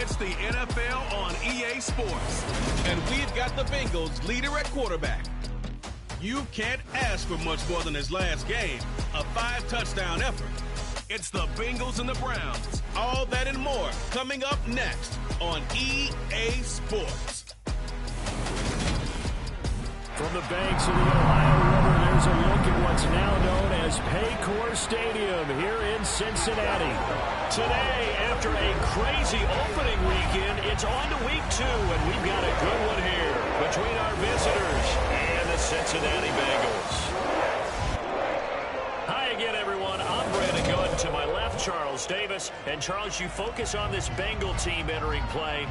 It's the NFL on EA Sports. And we've got the Bengals leader at quarterback. You can't ask for much more than his last game, a 5-touchdown effort. It's the Bengals and the Browns. All that and more coming up next on EA Sports. From the banks of the Ohio River, there's a look at what's now known as Paycor Stadium here in Cincinnati. Today, after a crazy opening weekend, it's on to week 2, and we've got a good one here between our visitors and the Cincinnati Bengals. Hi again, everyone. I'm Brandon Good. To my left, Charles Davis. And Charles, you focus on this Bengal team entering play.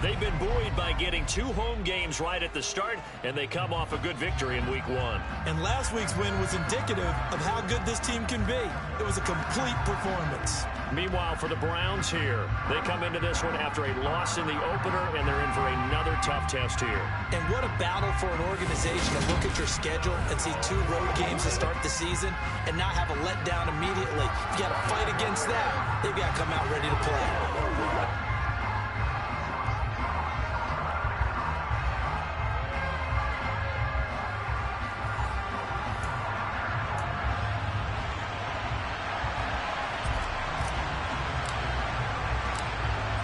They've been buoyed by getting 2 home games right at the start, and they come off a good victory in week 1. And last week's win was indicative of how good this team can be. It was a complete performance. Meanwhile, for the Browns here, they come into this one after a loss in the opener, and they're in for another tough test here. And what a battle for an organization to look at your schedule and see 2 road games to start the season and not have a letdown immediately. You got to fight against that. They've got to come out ready to play.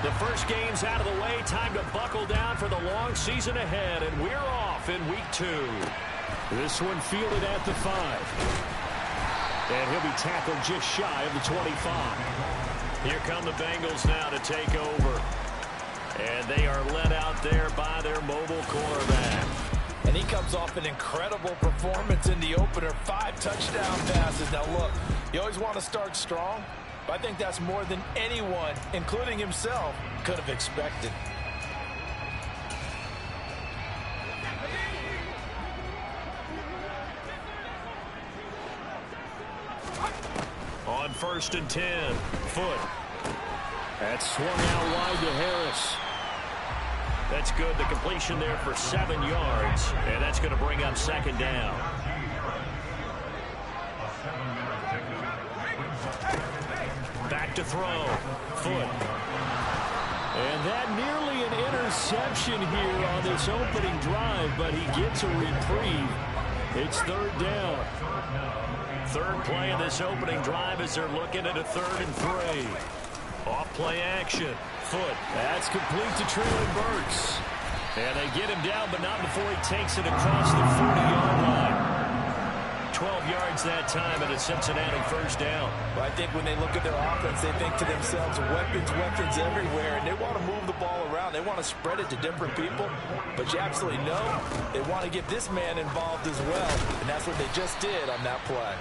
The first game's out of the way. Time to buckle down for the long season ahead, and we're off in week 2. This one fielded at the 5. And he'll be tackled just shy of the 25. Here come the Bengals now to take over. And they are led out there by their mobile quarterback. And he comes off an incredible performance in the opener. 5 touchdown passes. Now look, you always want to start strong. I think that's more than anyone, including himself, could have expected. On 1st and 10, Foot. That's swung out wide to Harris. That's good. The completion there for 7 yards, and that's going to bring up 2nd down. Back to throw. Foot. And that nearly an interception here on this opening drive, but he gets a reprieve. It's 3rd down. 3rd play of this opening drive as they're looking at a 3rd and 3. Off play action. Foot. That's complete to Treylon Burks. And they get him down, but not before he takes it across the 40-yard line. 12 yards that time and a Cincinnati 1st down. Well, I think when they look at their offense, they think to themselves, weapons everywhere, and they want to move the ball around. They want to spread it to different people, but you absolutely know they want to get this man involved as well, and that's what they just did on that play.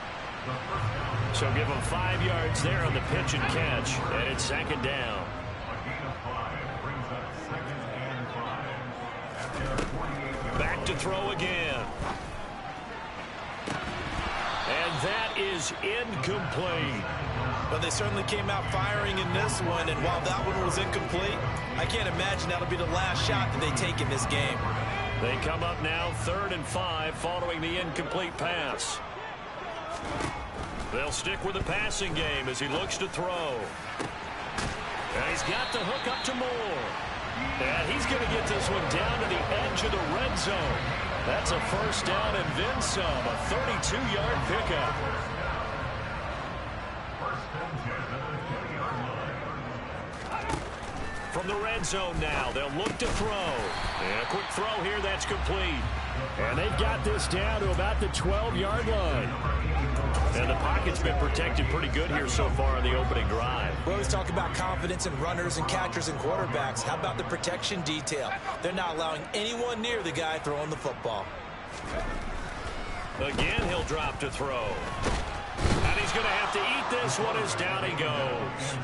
So give them 5 yards there on the pitch and catch, and it's 2nd down. Back to throw again. And that is incomplete. But they certainly came out firing in this one, and while that one was incomplete, I can't imagine that'll be the last shot that they take in this game. They come up now 3rd and 5 following the incomplete pass. They'll stick with the passing game as he looks to throw. And he's got the hook up to Moore. And he's going to get this one down to the edge of the red zone. That's a 1st down and then some, a 32-yard pickup. From the red zone now, they'll look to throw. And a quick throw here, that's complete. And they've got this down to about the 12-yard line. And the pocket's been protected pretty good here so far in the opening drive. We always talk about confidence in runners and catchers and quarterbacks. How about the protection detail? They're not allowing anyone near the guy throwing the football. Again, he'll drop to throw. And he's going to have to eat this one as down he goes.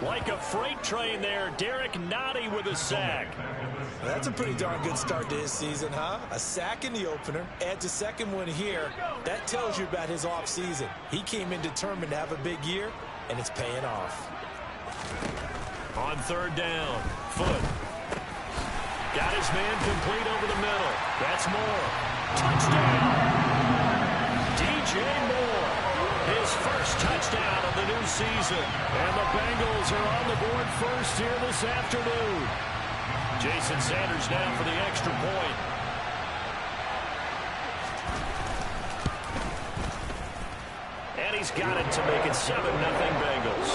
Like a freight train there, Derek Nottie with a sack. Well, that's a pretty darn good start to his season, huh? A sack in the opener, adds a 2nd one here. That tells you about his offseason. He came in determined to have a big year, and it's paying off. On 3rd down, Foot. Got his man complete over the middle. That's Moore. Touchdown! DJ Moore. His first touchdown of the new season. And the Bengals are on the board first here this afternoon. Jason Sanders now for the extra point. And he's got it to make it 7-0 Bengals.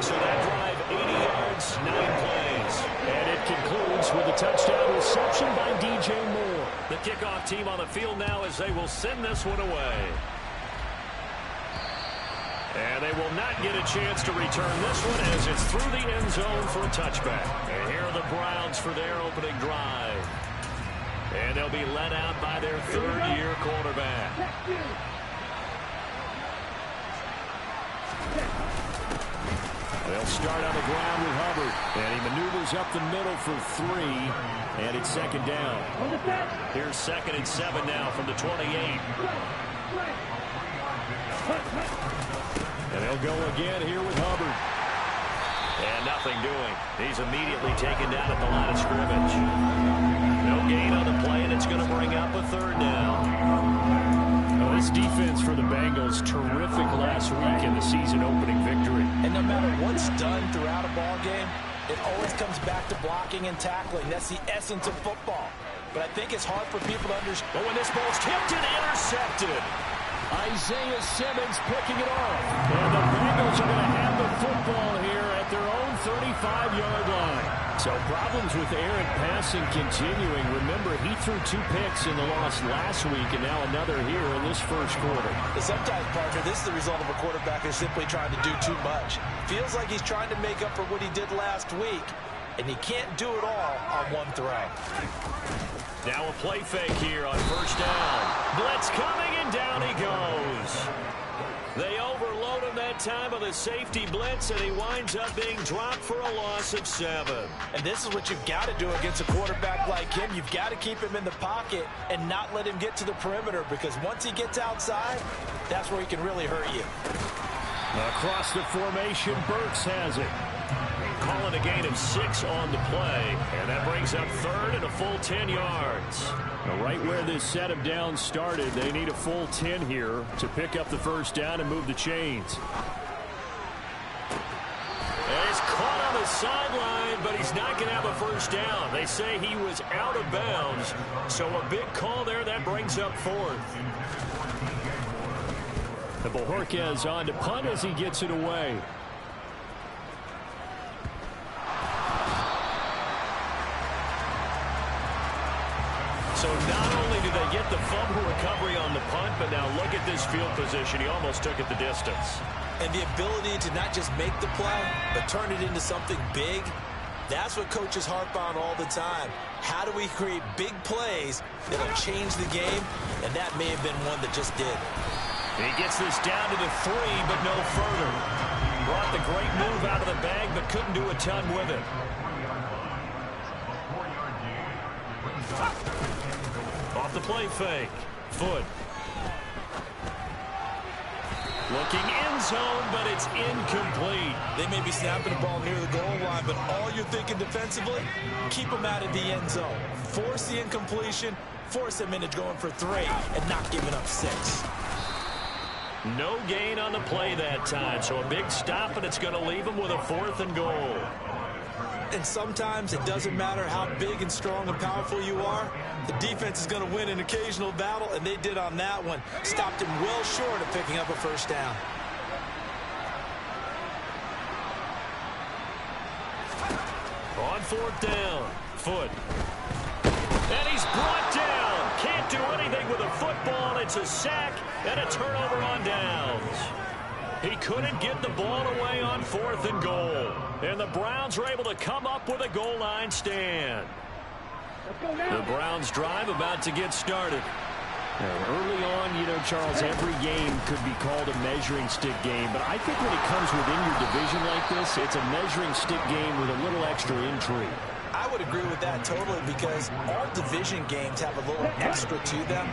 So that drive, 80 yards, 9 plays. And it concludes with a touchdown reception by DJ Moore. The kickoff team on the field now as they will send this one away. And they will not get a chance to return this one as it's through the end zone for a touchback. And here are the Browns for their opening drive. And they'll be led out by their third-year quarterback. They'll start on the ground with Hubbard. And he maneuvers up the middle for 3. And it's second down. Here's 2nd and 7 now from the 28. And they'll go again here with Hubbard. And nothing doing. He's immediately taken down at the line of scrimmage. No gain on the play, and it's going to bring up a 3rd down. Well, this defense for the Bengals, terrific last week in the season-opening victory. And no matter what's done throughout a ball game, it always comes back to blocking and tackling. That's the essence of football. But I think it's hard for people to understand. But when this ball's tipped and intercepted, Isaiah Simmons picking it off. And the Bengals are going to have the football here at their own 35-yard line. So problems with errant passing continuing. Remember, he threw 2 picks in the loss last week, and now another here in this first quarter. Sometimes, partner, this is the result of a quarterback who's simply trying to do too much. Feels like he's trying to make up for what he did last week, and he can't do it all on one throw. Now a play fake here on first down. Blitz coming, and down he goes. They overload him that time with a safety blitz, and he winds up being dropped for a loss of 7. And this is what you've got to do against a quarterback like him. You've got to keep him in the pocket and not let him get to the perimeter, because once he gets outside, that's where he can really hurt you. Across the formation, Burks has it. Calling a gain of 6 on the play, and that brings up 3rd and a full 10 yards. Now, right where this set of downs started, they need a full 10 here to pick up the first down and move the chains. And he's caught on the sideline, but he's not going to have a first down. They say he was out of bounds, so a big call there. That brings up 4th. The Bojorquez on to punt as he gets it away. So not only do they get the fumble recovery on the punt, but now look at this field position. He almost took it the distance. And the ability to not just make the play, but turn it into something big, that's what coaches harp on all the time. How do we create big plays that'll change the game? And that may have been one that just did. He gets this down to the 3, but no further. Brought the great move out of the bag, but couldn't do a ton with it. Off the play fake. Foot. Looking end zone, but it's incomplete. They may be snapping the ball near the goal line, but all you're thinking defensively, keep them out of the end zone. Force the incompletion, force them into going for 3, and not giving up 6. No gain on the play that time, so a big stop, and it's going to leave them with a 4th and goal. And sometimes it doesn't matter how big and strong and powerful you are. The defense is going to win an occasional battle, and they did on that one. Stopped him well short of picking up a first down. On 4th down, Foot. And he's brought down. Can't do anything with a football. It's a sack and a turnover on downs. He couldn't get the ball away on 4th and goal. And the Browns were able to come up with a goal line stand. The Browns drive about to get started. Now, early on, you know, Charles, every game could be called a measuring stick game. But I think when it comes within your division like this, it's a measuring stick game with a little extra intrigue. I would agree with that totally, because all division games have a little extra to them.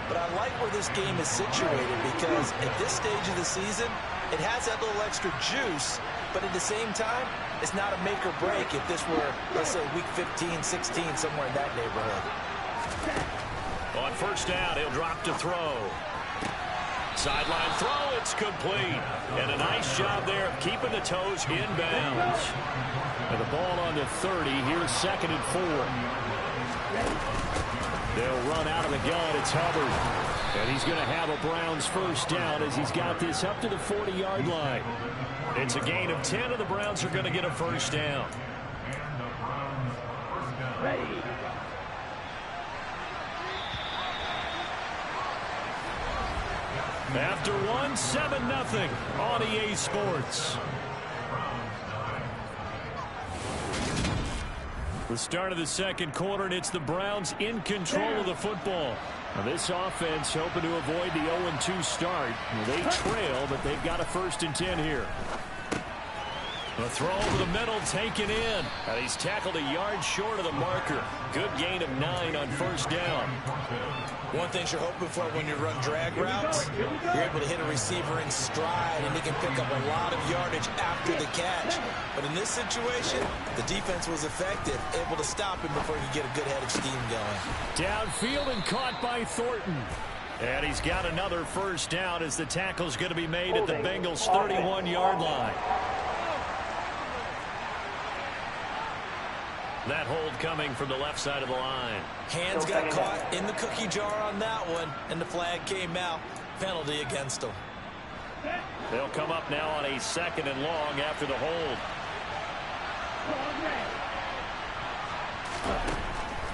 But I like where this game is situated, because at this stage of the season, it has that little extra juice, but at the same time, it's not a make or break if this were, let's say, week 15, 16, somewhere in that neighborhood. On first down, he'll drop to throw. Sideline throw, it's complete. And a nice job there of keeping the toes in bounds. And the ball on the 30. Here's 2nd and 4. They'll run out of the gun. It's Hubbard. And he's going to have a Browns first down as he's got this up to the 40-yard line. It's a gain of 10, and the Browns are going to get a first down. Ready. After one, 7-0 on EA Sports. The start of the second quarter, and it's the Browns in control of the football. Now this offense hoping to avoid the 0-2 start. They trail, but they've got a 1st and 10 here. A throw over the middle, taken in. And he's tackled a yard short of the marker. Good gain of 9 on first down. One thing you're hoping for when you run drag routes, you're able to hit a receiver in stride, and he can pick up a lot of yardage after the catch. But in this situation, the defense was effective, able to stop him before he could get a good head of steam going. Downfield and caught by Thornton. And he's got another first down as the tackle's going to be made at the Bengals' 31-yard line. That hold coming from the left side of the line. Hands got caught in the cookie jar on that one, and the flag came out. Penalty against them. They'll come up now on a 2nd and long after the hold.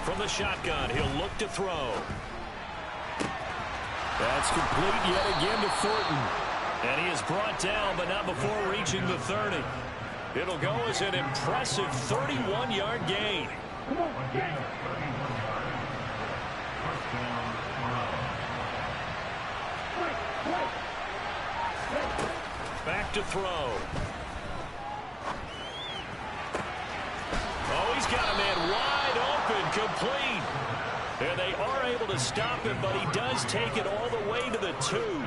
From the shotgun, he'll look to throw. That's complete yet again to Thornton. And he is brought down, but not before reaching the 30. It'll go as an impressive 31-yard gain. Back to throw. Oh, he's got a man wide open, complete. And they are able to stop him, but he does take it all the way to the 2.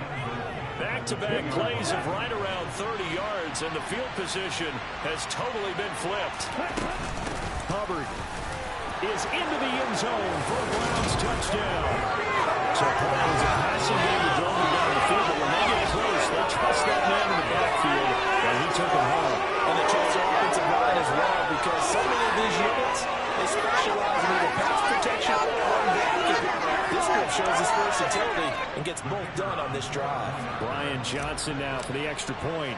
Back-to-back plays of right around 30 yards, and the field position has totally been flipped. Hubbard is into the end zone for a Browns touchdown. So Paul, it was a passing game to drove him down the field, but when they get close, they trust that man in the backfield, and he took him home. And they trust their offensive line as well, because so many of these units, they specialize in either pass protection or run back. This group shows his versatility and gets both done on this drive. Brian Johnson now for the extra point.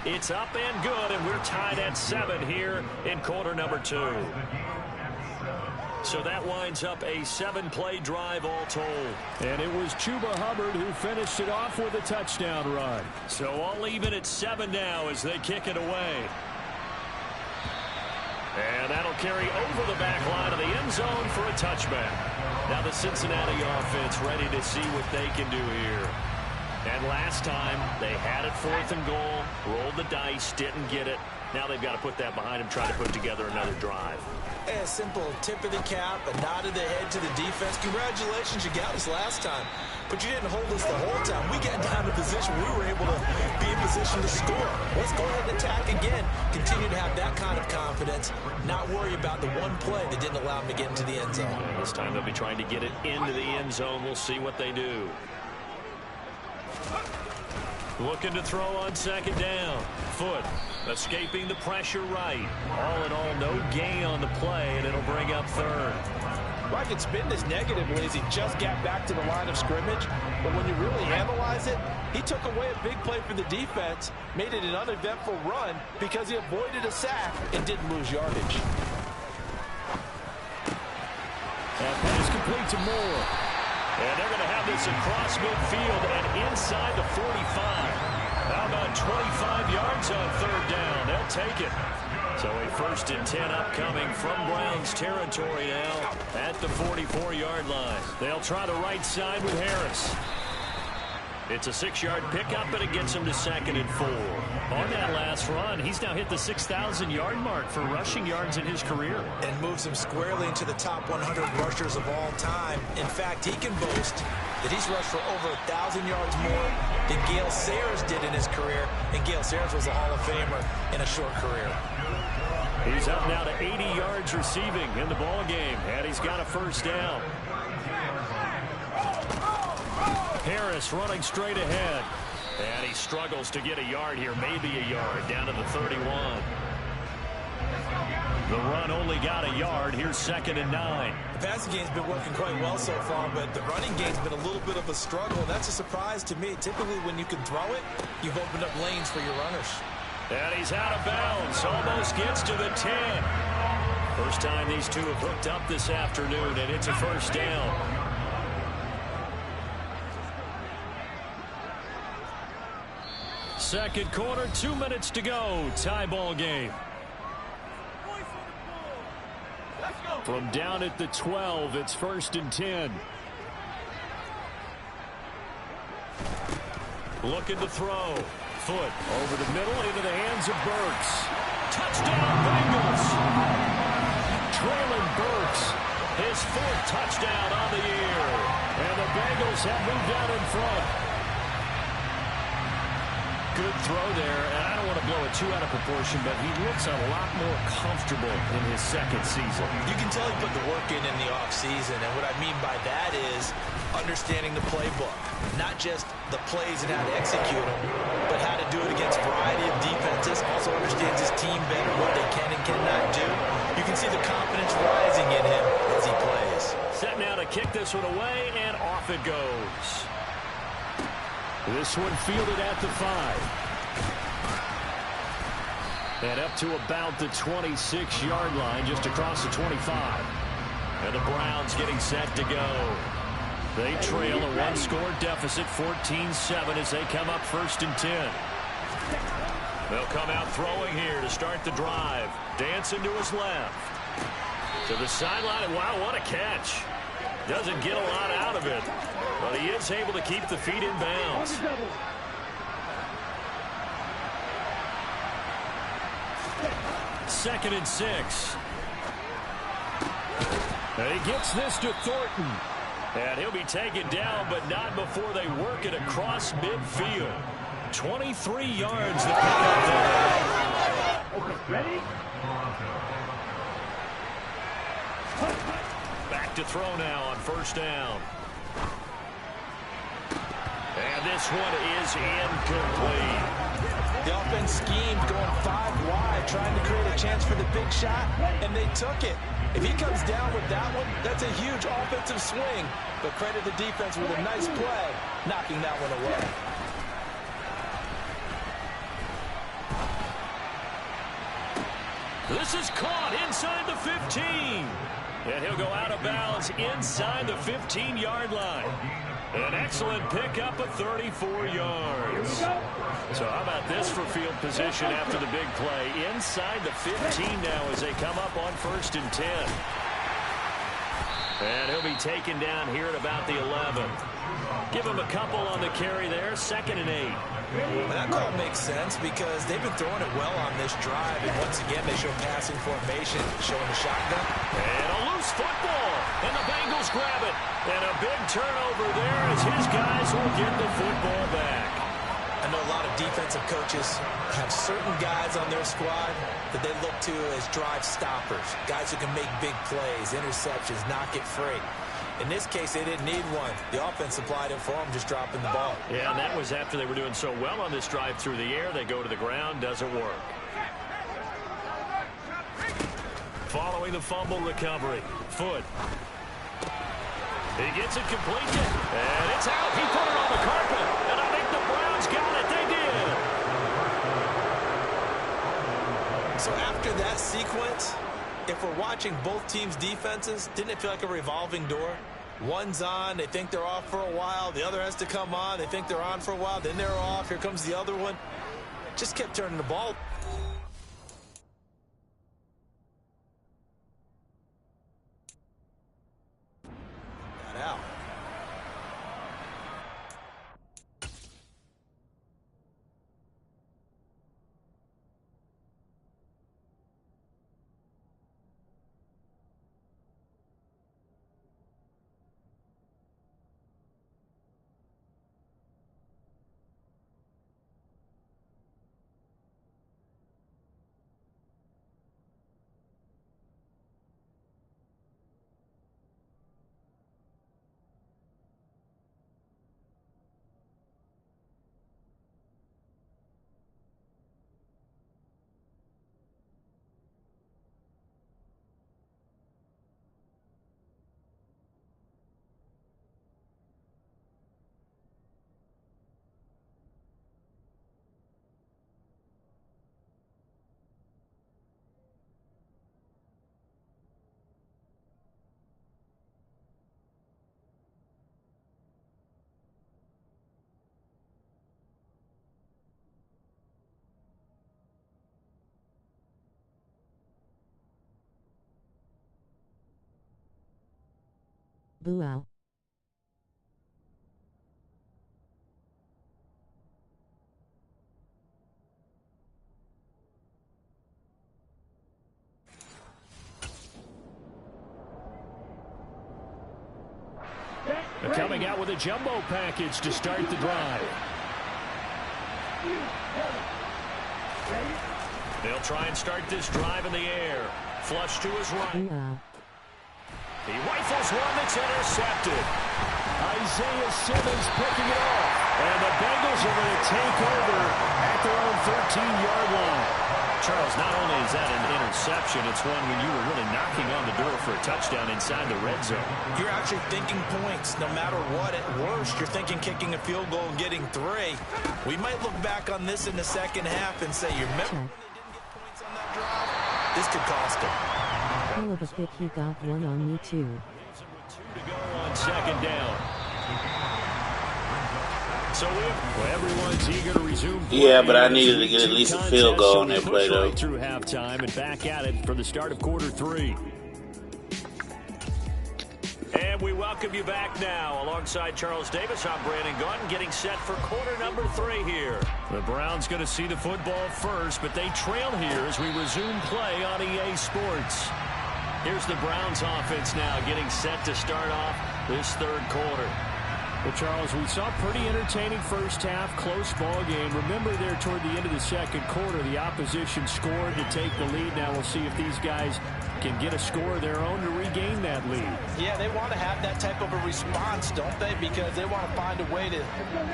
It's up and good, and we're tied at 7 here in quarter number 2. So that winds up a 7-play drive all told. And it was Chuba Hubbard who finished it off with a touchdown run. So all even at 7 now as they kick it away. And that'll carry over the back line of the end zone for a touchback. Now the Cincinnati offense ready to see what they can do here. And last time, they had it 4th and goal, rolled the dice, didn't get it. Now they've got to put that behind them, try to put together another drive. A simple tip of the cap, a nod of the head to the defense. Congratulations, you got us last time. But you didn't hold us the whole time. We got down to position. We were able to be in position to score. Let's go ahead and attack again. Continue to have that kind of confidence. Not worry about the one play that didn't allow them to get into the end zone. This time they'll be trying to get it into the end zone. We'll see what they do. Looking to throw on 2nd down. Foot escaping the pressure right. All in all, no gain on the play, and it'll bring up 3rd. Well, I could spin this negatively as he just got back to the line of scrimmage. But when you really analyze it, he took away a big play for the defense, made it an uneventful run because he avoided a sack and didn't lose yardage. And pass complete to Moore. And they're going to have this across midfield and inside the 45. How about 25 yards on 3rd down? They'll take it. So a 1st and 10 upcoming from Browns territory now at the 44-yard line. They'll try the right side with Harris. It's a 6-yard pickup, and it gets him to 2nd and 4. On that last run, he's now hit the 6,000-yard mark for rushing yards in his career. And moves him squarely into the top 100 rushers of all time. In fact, he can boast that he's rushed for over 1,000 yards more than Gale Sayers did in his career. And Gale Sayers was a Hall of Famer in a short career. He's up now to 80 yards receiving in the ball game, and he's got a 1st down. Harris running straight ahead. And he struggles to get a yard here, maybe a yard, down to the 31. The run only got a yard. Here's 2nd and 9. The passing game's been working quite well so far, but the running game's been a little bit of a struggle. That's a surprise to me. Typically, when you can throw it, you've opened up lanes for your runners. And he's out of bounds. Almost gets to the 10. First time these two have hooked up this afternoon, and it's a first down. Second quarter, 2 minutes to go. Tie ball game. From down at the 12, it's 1st and 10. Looking to throw. Foot over the middle into the hands of Burks. Touchdown, Bengals. Traylon Burks, his 4th touchdown on the year. And the Bengals have moved out in front. Good throw there, and I don't want to blow it too out of proportion, but he looks a lot more comfortable in his 2nd season. You can tell he put the work in the offseason, and what I mean by that is understanding the playbook. Not just the plays and how to execute them, but how to do it against a variety of defenses. Also understands his team better, what they can and cannot do. You can see the confidence rising in him as he plays. Set now to kick this one away, and off it goes. This one fielded at the 5. And up to about the 26-yard line, just across the 25. And the Browns getting set to go. They trail a 1-score deficit, 14-7, as they come up 1st and 10. They'll come out throwing here to start the drive. Dancing to his left. To the sideline, and wow, what a catch. Doesn't get a lot out of it, but he is able to keep the feet in bounds. Second and 6. And he gets this to Thornton. And he'll be taken down, but not before they work it across midfield. 23 yards to pick up there. Ready? Back to throw now on 1st down. And this one is incomplete. The offense schemed going 5 wide, trying to create a chance for the big shot, and they took it. If he comes down with that one, that's a huge offensive swing. But credit the defense with a nice play, knocking that one away. This is caught inside the 15. And he'll go out of bounds inside the 15-yard line. An excellent pickup of 34 yards. So how about this for field position after the big play? Inside the 15 now as they come up on 1st and 10. And he'll be taken down here at about the 11. Give him a couple on the carry there. 2nd and 8. Well, that call makes sense because they've been throwing it well on this drive. And once again, they show passing formation, showing the shotgun. And a loose football. And the Bengals grab it. And a big turnover there as his guys will get the football back. I know a lot of defensive coaches have certain guys on their squad that they look to as drive stoppers. Guys who can make big plays, interceptions, knock it free. In this case, they didn't need one. The offense supplied it for them, just dropping the ball. Yeah, and that was after they were doing so well on this drive through the air. They go to the ground, doesn't work. Following the fumble recovery, Foot. He gets it complete, and it's out. He put it on the carpet, and I think the Browns got it. They did. So after that sequence, if we're watching both teams' defenses, didn't it feel like a revolving door? One's on, they think they're off for a while. The other has to come on, they think they're on for a while. Then they're off, here comes the other one. Just kept turning the ball. Got out. Boo. Coming out with a jumbo package to start the drive. They'll try and start this drive in the air. Flush to his right. He rifles one that's intercepted. Isaiah Simmons picking it off. And the Bengals are going to take over at their own 13-yard line. Charles, not only is that an interception, it's one when you were really knocking on the door for a touchdown inside the red zone. You're actually thinking points no matter what. At worst, you're thinking kicking a field goal and getting 3. We might look back on this in the second half and say, you remember when they didn't get points on that drive? This could cost them. Hell of a pick, he got one on me too. To go on second down. So everyone's eager to resume play. Yeah, but I needed to get at least a field goal on that play, though. Right through halftime and back at it for the start of quarter 3. And we welcome you back now. Alongside Charles Davis, I'm Brandon Gaudin, getting set for quarter number 3 here. The Browns going to see the football first, but they trail here as we resume play on EA Sports. Here's the Browns offense now getting set to start off this third quarter. Well, Charles, we saw a pretty entertaining first half, close ball game. Remember there toward the end of the second quarter, the opposition scored to take the lead. Now we'll see if these guys can get a score of their own to regain that lead. Yeah, they want to have that type of a response, don't they? Because they want to find a way to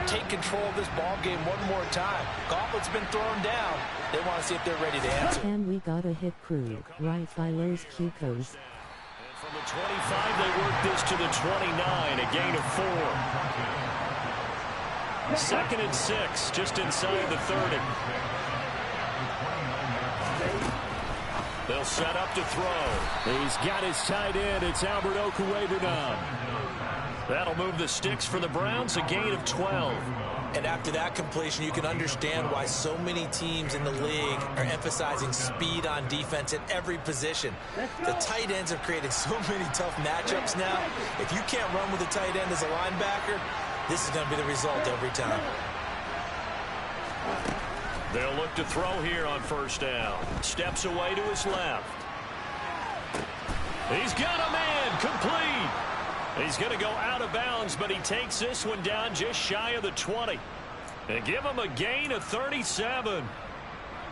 take control of this ball game one more time. Gauntlet's been thrown down. They want to see if they're ready to answer. And we got a hit crew, right by Los Cucos. From the 25, they work this to the 29, a gain of 4. 2nd and 6, just inside the 30. They'll set up to throw. He's got his tight end. It's Albert Okwuegbunam. That'll move the sticks for the Browns, a gain of 12. And after that completion, you can understand why so many teams in the league are emphasizing speed on defense at every position. The tight ends have created so many tough matchups now. If you can't run with a tight end as a linebacker, this is going to be the result every time. They'll look to throw here on first down. Steps away to his left. He's got a man complete. He's going to go out of bounds, but he takes this one down just shy of the 20. And give him a gain of 37.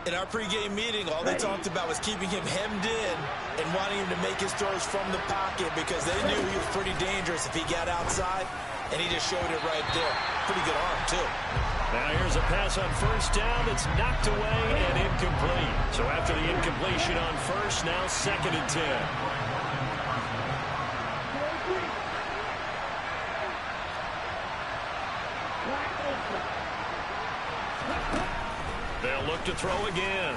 In our pregame meeting, all they talked about was keeping him hemmed in and wanting him to make his throws from the pocket because they knew he was pretty dangerous if he got outside, and he just showed it right there. Pretty good arm, too. Now here's a pass on first down that's knocked away and incomplete. So after the incompletion on first, now 2nd and 10. They'll look to throw again.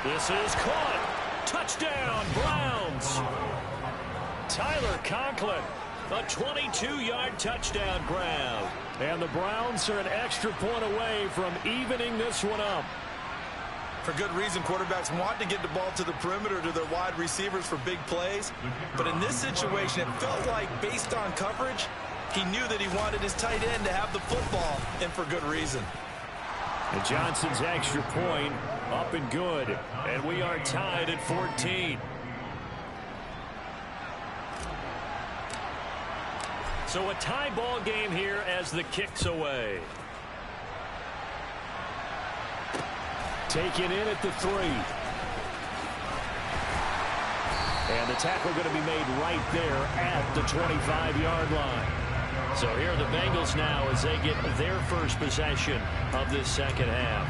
This is caught. Touchdown, Browns. Tyler Conklin, a 22-yard touchdown grab. And the Browns are an extra point away from evening this one up. For good reason, quarterbacks want to get the ball to the perimeter to their wide receivers for big plays. But in this situation, it felt like, based on coverage, he knew that he wanted his tight end to have the football, and for good reason. And Johnson's extra point up and good. And we are tied at 14. So a tie ball game here as the kick's away. Taken in at the 3. And the tackle going to be made right there at the 25-yard line. So here are the Bengals now as they get their first possession of this second half.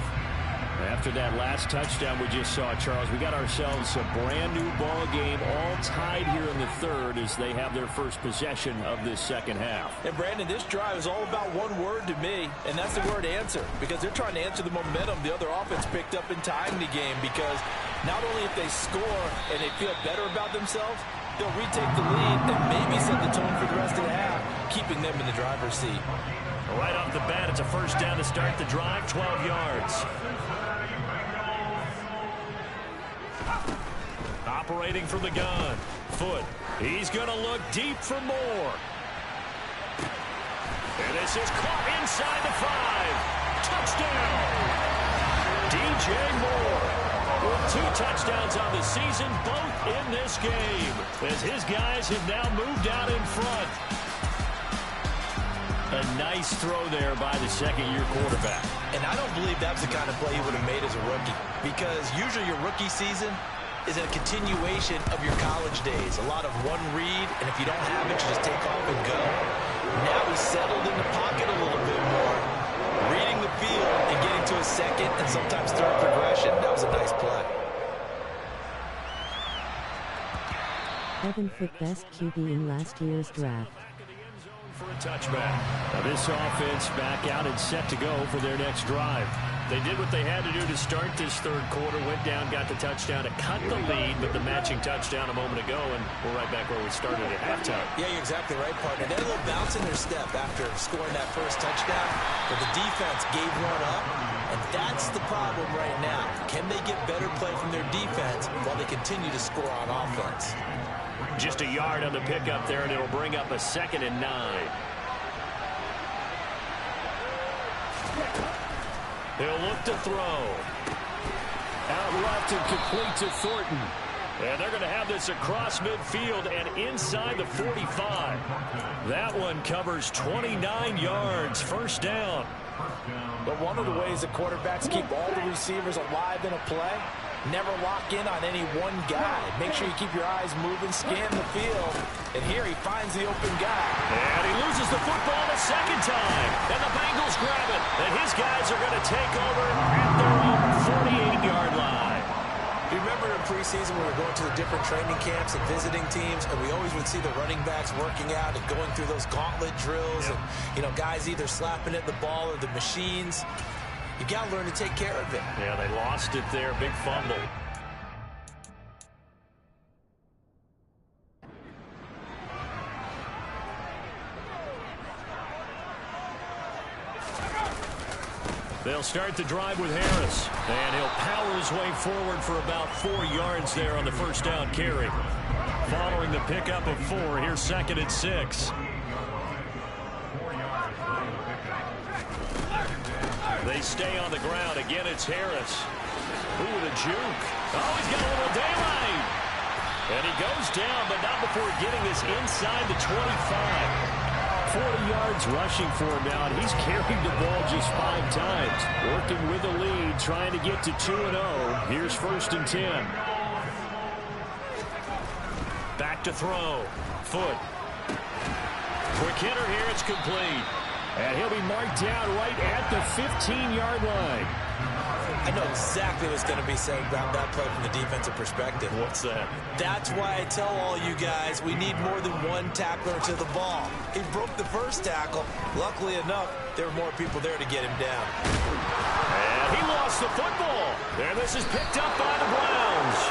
After that last touchdown we just saw, Charles, we got ourselves a brand new ball game, all tied here in the third as they have their first possession of this second half. And Brandon, this drive is all about one word to me, and that's the word answer, because they're trying to answer the momentum the other offense picked up in tying the game, because not only if they score and they feel better about themselves, they'll retake the lead and maybe set the tone for the rest of the half, keeping them in the driver's seat. Right off the bat, it's a first down to start the drive, 12 yards. Operating from the gun. Foot He's going to look deep for more. And this is caught inside the 5. Touchdown. DJ Moore with 2 touchdowns on the season, both in this game, as his guys have now moved out in front. A nice throw there by the second-year quarterback. And I don't believe that's the kind of play he would have made as a rookie, because usually your rookie season is a continuation of your college days. A lot of one read, and if you don't have it, you just take off and go. Now he's settled in the pocket a little bit more, reading the field and getting to a second and sometimes third progression. That was a nice play. 7 foot best QB in last year's draft. For a touchback. Now this offense back out and set to go for their next drive. They did what they had to do to start this third quarter, went down, got the touchdown to cut the lead, but the matching touchdown a moment ago, and we're right back where we started at halftime. Yeah, you're exactly right, partner. They had a little bounce in their step after scoring that first touchdown, but the defense gave one up, and that's the problem right now. Can they get better play from their defense while they continue to score on offense? Just a yard on the pickup there, and it'll bring up a 2nd and 9. He'll look to throw. Out left and complete to Thornton. And they're going to have this across midfield and inside the 45. That one covers 29 yards. First down. But one of the ways that quarterbacks keep all the receivers alive in a play, never lock in on any one guy. Make sure you keep your eyes moving, scan the field. And here he finds the open guy. And he loses the football a second time. And the Bengals grab it. And his guys are going to take over at their own 48-yard line. You remember in preseason we were going to the different training camps and visiting teams, and we always would see the running backs working out and going through those gauntlet drills. And, you know, guys either slapping at the ball or the machines. You got to learn to take care of it. Yeah, they lost it there. Big fumble. They'll start the drive with Harris. And he'll power his way forward for about 4 yards there on the first down carry. Following the pickup of 4, here's 2nd and 6. They stay on the ground. Again, it's Harris. Ooh, the juke. Oh, he's got a little daylight. And he goes down, but not before getting this inside the 25. 40 yards rushing for him now, and he's carried the ball just 5 times. Working with the lead, trying to get to 2-0. Here's 1st and 10. Back to throw. Foot. Quick hitter here, it's complete. And he'll be marked down right at the 15-yard line. I know exactly what's going to be said about that play from the defensive perspective. What's that? That's why I tell all you guys we need more than one tackler to the ball. He broke the first tackle. Luckily enough, there were more people there to get him down. And he lost the football. And this is picked up by the Browns.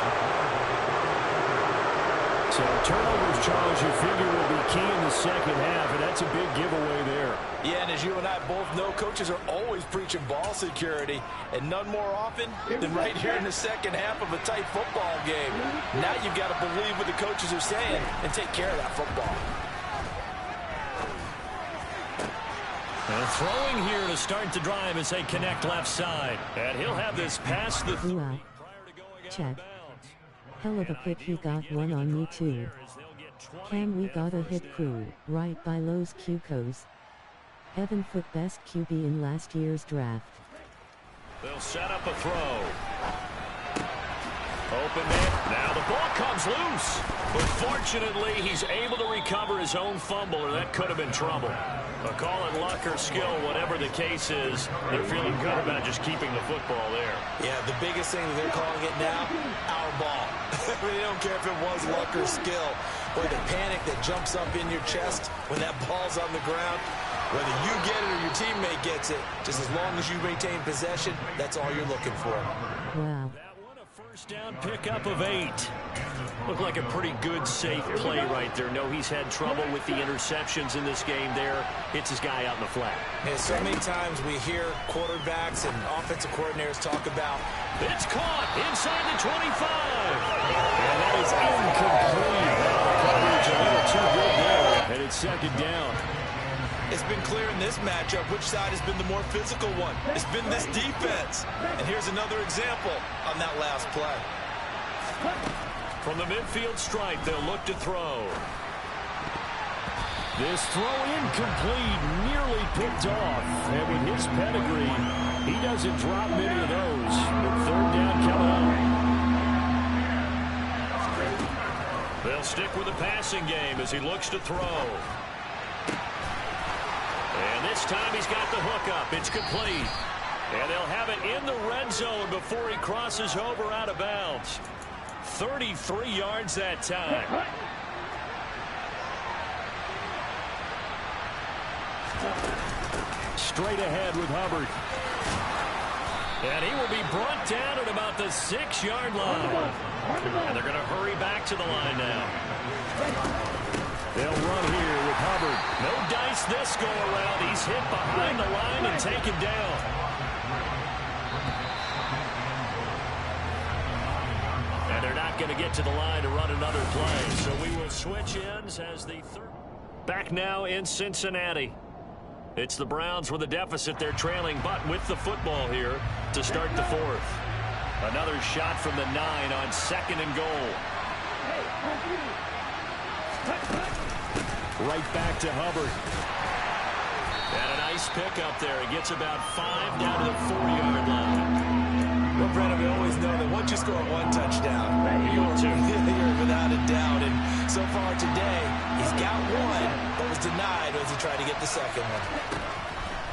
So turnovers, Charles, you figure will be key in the second half, and that's a big giveaway there. Yeah, and as you and I both know, coaches are always preaching ball security, and none more often than right here in the second half of a tight football game. Now you've got to believe what the coaches are saying and take care of that football. And throwing here to start the drive as they connect left side. And he'll have this past the... Check. Hell of a pick, he got one on me too. Cam, we got a hit crew, right by Los Cucos. 7 foot best QB in last year's draft. They'll set up a throw. Open it. Now the ball comes loose. But fortunately, he's able to recover his own fumble, or that could have been trouble. But call it luck or skill, whatever the case is, they're feeling good about just keeping the football there. Yeah, the biggest thing that they're calling it now, our ball. They don't care if it was luck or skill. Boy, the panic that jumps up in your chest when that ball's on the ground, whether you get it or your teammate gets it, just as long as you maintain possession, that's all you're looking for. Wow. That one a first down pickup of 8. Looked like a pretty good, safe play right there. No, he's had trouble with the interceptions in this game there. Hits his guy out in the flat. Yeah, so many times we hear quarterbacks and offensive coordinators talk about, it's caught inside the 25. And that is incomplete. Coverage it's second down. It's been clear in this matchup which side has been the more physical one. It's been this defense. And here's another example on that last play. From the midfield stripe, they'll look to throw. This throw incomplete, nearly picked off. And with his pedigree, he doesn't drop many of those. But third down coming up. They'll stick with the passing game as he looks to throw. And this time he's got the hook up. It's complete. And they'll have it in the red zone before he crosses over out of bounds. 33 yards that time. Straight ahead with Hubbard. And he will be brought down at about the 6-yard line. And they're going to hurry back to the line now. They'll run here with Hubbard. No dice this go around. He's hit behind the line and taken down. And they're not going to get to the line to run another play. So we will switch ends as the third. Back now in Cincinnati. It's the Browns with a deficit. They're trailing, but with the football here to start the fourth. Another shot from the 9 on 2nd and goal. Right back to Hubbard. And a nice pick up there. He gets about 5 down to the 4-yard line. Well, Brennan, we always know that once you score one touchdown, you're without a doubt. And so far today, he's got one, but was denied as he tried to get the second one.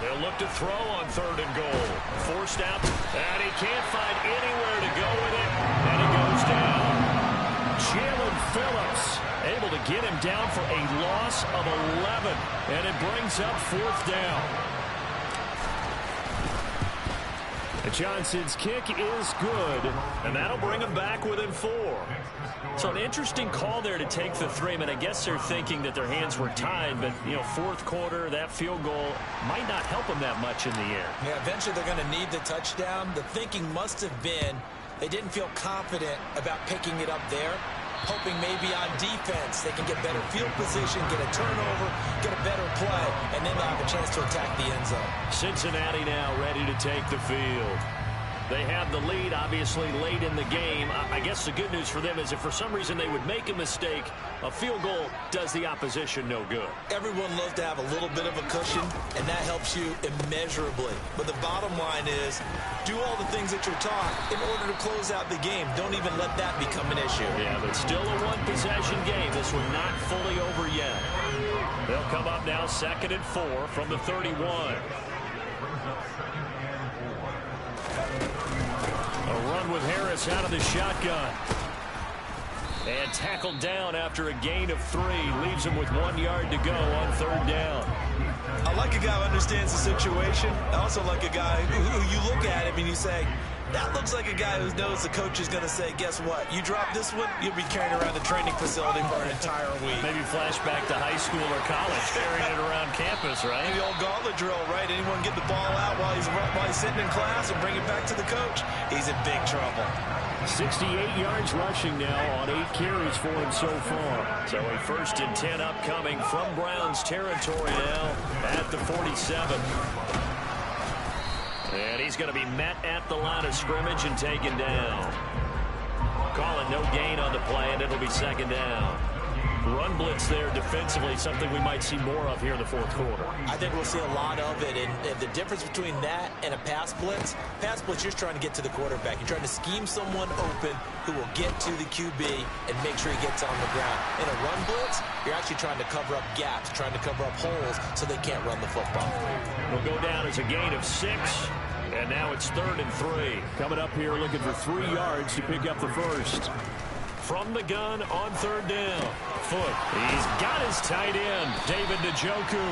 They'll look to throw on 3rd and goal. Forced out, and he can't find anywhere to go with it, and he goes down. Jalen Phillips able to get him down for a loss of 11, and it brings up 4th down. Johnson's kick is good, and that'll bring him back within 4. So an interesting call there to take the 3. I mean, I guess they're thinking that their hands were tied, but, you know, 4th quarter, that field goal might not help them that much in the air. Yeah, eventually they're going to need the touchdown. The thinking must have been they didn't feel confident about picking it up there, hoping maybe on defense they can get better field position, get a turnover, get a better play, and then they'll have a chance to attack the end zone. Cincinnati now ready to take the field. They have the lead, obviously, late in the game. I guess the good news for them is if for some reason they would make a mistake, a field goal does the opposition no good. Everyone loves to have a little bit of a cushion, and that helps you immeasurably. But the bottom line is, do all the things that you're taught in order to close out the game. Don't even let that become an issue. Yeah, but still a one-possession game. This one not fully over yet. They'll come up now 2nd and 4 from the 31. A run with Harris out of the shotgun. And tackled down after a gain of 3. Leaves him with 1 yard to go on 3rd down. I like a guy who understands the situation. I also like a guy who you look at him and you say, that looks like a guy who knows the coach is going to say, guess what? You drop this one, you'll be carrying around the training facility for an entire week. Maybe flashback to high school or college, carrying it around campus, right? The old gauntlet drill, right? Anyone get the ball out while he's sitting in class and bring it back to the coach? He's in big trouble. 68 yards rushing now on 8 carries for him so far. So a 1st and 10 upcoming from Browns territory now at the 47. And he's going to be met at the line of scrimmage and taken down. Calling no gain on the play, and it'll be 2nd down. Run blitz there defensively, something we might see more of here in the 4th quarter. I think we'll see a lot of it, and the difference between that and a pass blitz, you're just trying to get to the quarterback. You're trying to scheme someone open who will get to the QB and make sure he gets on the ground. In a run blitz, you're actually trying to cover up gaps, trying to cover up holes so they can't run the football. It'll go down as a gain of 6. And now it's 3rd and 3. Coming up here looking for 3 yards to pick up the 1st. From the gun on 3rd down. Foot. He's got his tight end, David Njoku.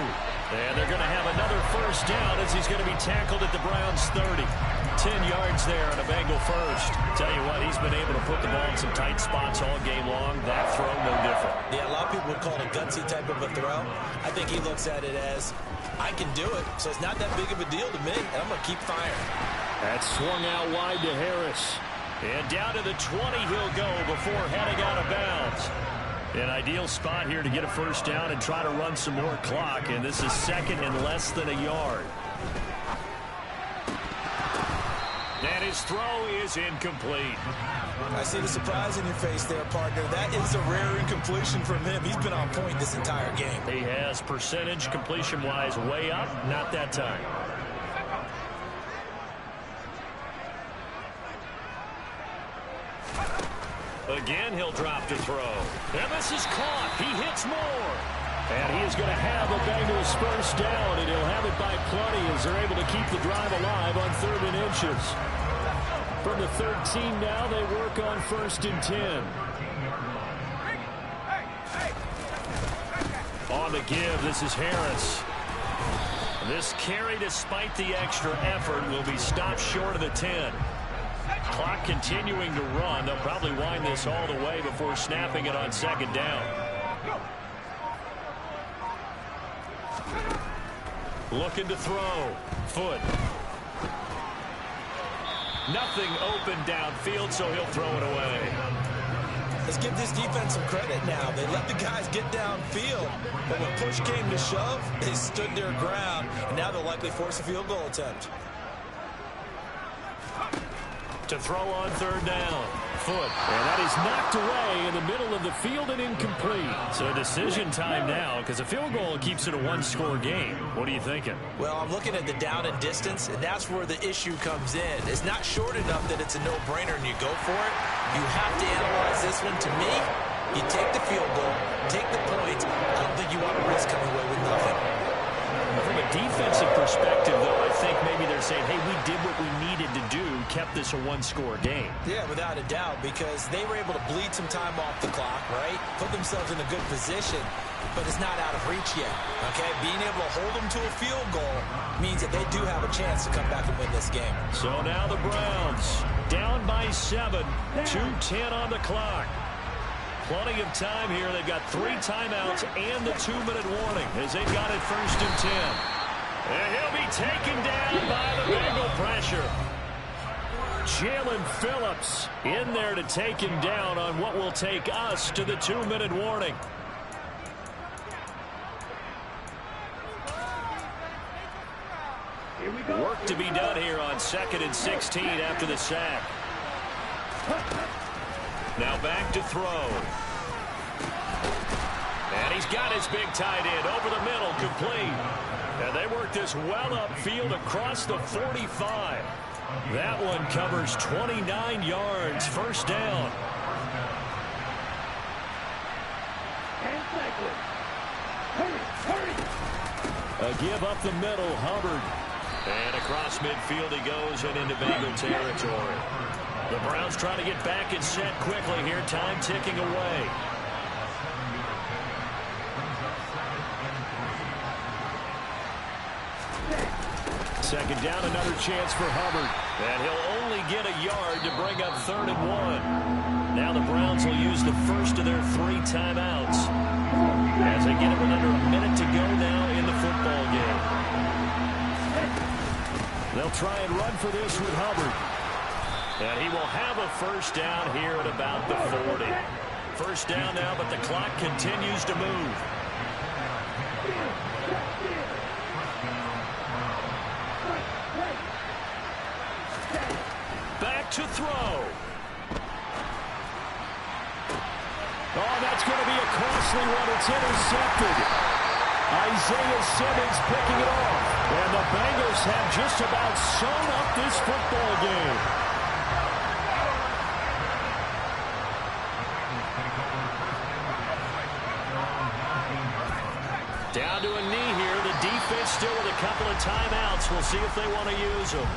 And they're going to have another 1st down as he's going to be tackled at the Browns' 30. 10 yards there on a Bengal 1st. Tell you what, he's been able to put the ball in some tight spots all game long. That throw, no different. Yeah, a lot of people would call it a gutsy type of a throw. I think he looks at it as, I can do it, so it's not that big of a deal to me, and I'm going to keep firing. That's swung out wide to Harris. And down to the 20 he'll go before heading out of bounds. An ideal spot here to get a first down and try to run some more clock, and this is second and less than a yard. And his throw is incomplete. I see the surprise in your face there, partner. That is a rare incompletion from him. He's been on point this entire game. He has percentage completion-wise way up, not that time. Again, he'll drop to throw. And this is caught. He hits more. And he is going to have a Bengals first down, and he'll have it by plenty as they're able to keep the drive alive on 3rd and inches. From the 13 now, they work on 1st and 10. On the give, this is Harris. This carry, despite the extra effort, will be stopped short of the 10. Clock continuing to run. They'll probably wind this all the way before snapping it on 2nd down. Looking to throw. Foot. Nothing open downfield, so he'll throw it away. Let's give this defense some credit now. They let the guys get downfield, but when push came to shove, they stood their ground, and now they'll likely force a field goal attempt. To throw on 3rd down. Foot. And that is knocked away in the middle of the field and incomplete. So decision time now, because a field goal keeps it a 1-score game. What are you thinking? Well, I'm looking at the down and distance, and that's where the issue comes in. It's not short enough that it's a no-brainer and you go for it. You have to analyze this one. To me, you take the field goal, take the points. I don't think you want to risk coming away with nothing. From a defensive perspective, though, I think maybe they're saying, hey, we did what we needed to do, kept this a 1-score game. Yeah, without a doubt, because they were able to bleed some time off the clock, right? Put themselves in a good position, but it's not out of reach yet, okay? Being able to hold them to a field goal means that they do have a chance to come back and win this game. So now the Browns down by 7, 2:10 on the clock. Plenty of time here. They've got 3 timeouts and the 2-minute warning as they've got it 1st and 10. And he'll be taken down by the Bengal pressure. Jalen Phillips in there to take him down on what will take us to the 2-minute warning. Work to be done here on 2nd and 16 after the sack. Now back to throw. And he's got his big tight end over the middle, complete. And they work this well upfield across the 45. That one covers 29 yards, 1st down. A give up the middle, Hubbard. And across midfield he goes and into Bengal territory. The Browns trying to get back and set quickly here. Time ticking away. Second down, another chance for Hubbard. And he'll only get a yard to bring up 3rd and 1. Now the Browns will use the first of their 3 timeouts as they get it with under a minute to go now in the football game. They'll try and run for this with Hubbard. And he will have a 1st down here at about the 40. 1st down now, but the clock continues to move. Back to throw. Oh, that's going to be a costly one. It's intercepted. Isaiah Simmons picking it off. And the Bengals have just about sewn up this football game. Down to a knee here. The defense still with a couple of timeouts. We'll see if they want to use them.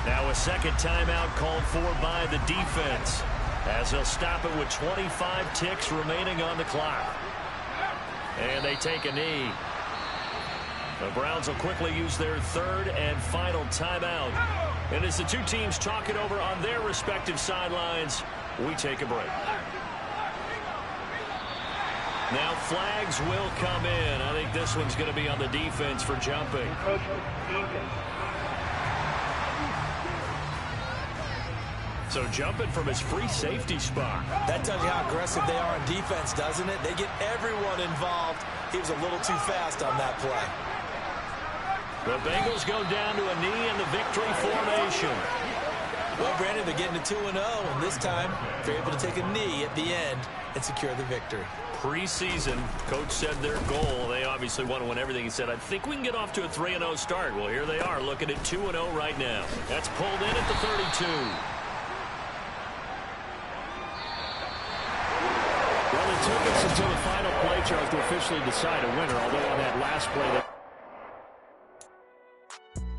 Now a second timeout called for by the defense as they'll stop it with 25 ticks remaining on the clock. And they take a knee. The Browns will quickly use their 3rd and final timeout. And as the 2 teams talk it over on their respective sidelines, we take a break. Now flags will come in. I think this one's going to be on the defense for jumping. So jumping from his free safety spot. That tells you how aggressive they are on defense, doesn't it? They get everyone involved. He was a little too fast on that play. The Bengals go down to a knee in the victory formation. Well, Brandon, they're getting to 2-0, and this time they're able to take a knee at the end and secure the victory. Preseason, coach said their goal, they obviously want to win everything. He said, I think we can get off to a 3-0 start. Well, here they are looking at 2-0 right now. That's pulled in at the 32. Well, it took us until the final play, Charles, to officially decide a winner, although on that last play...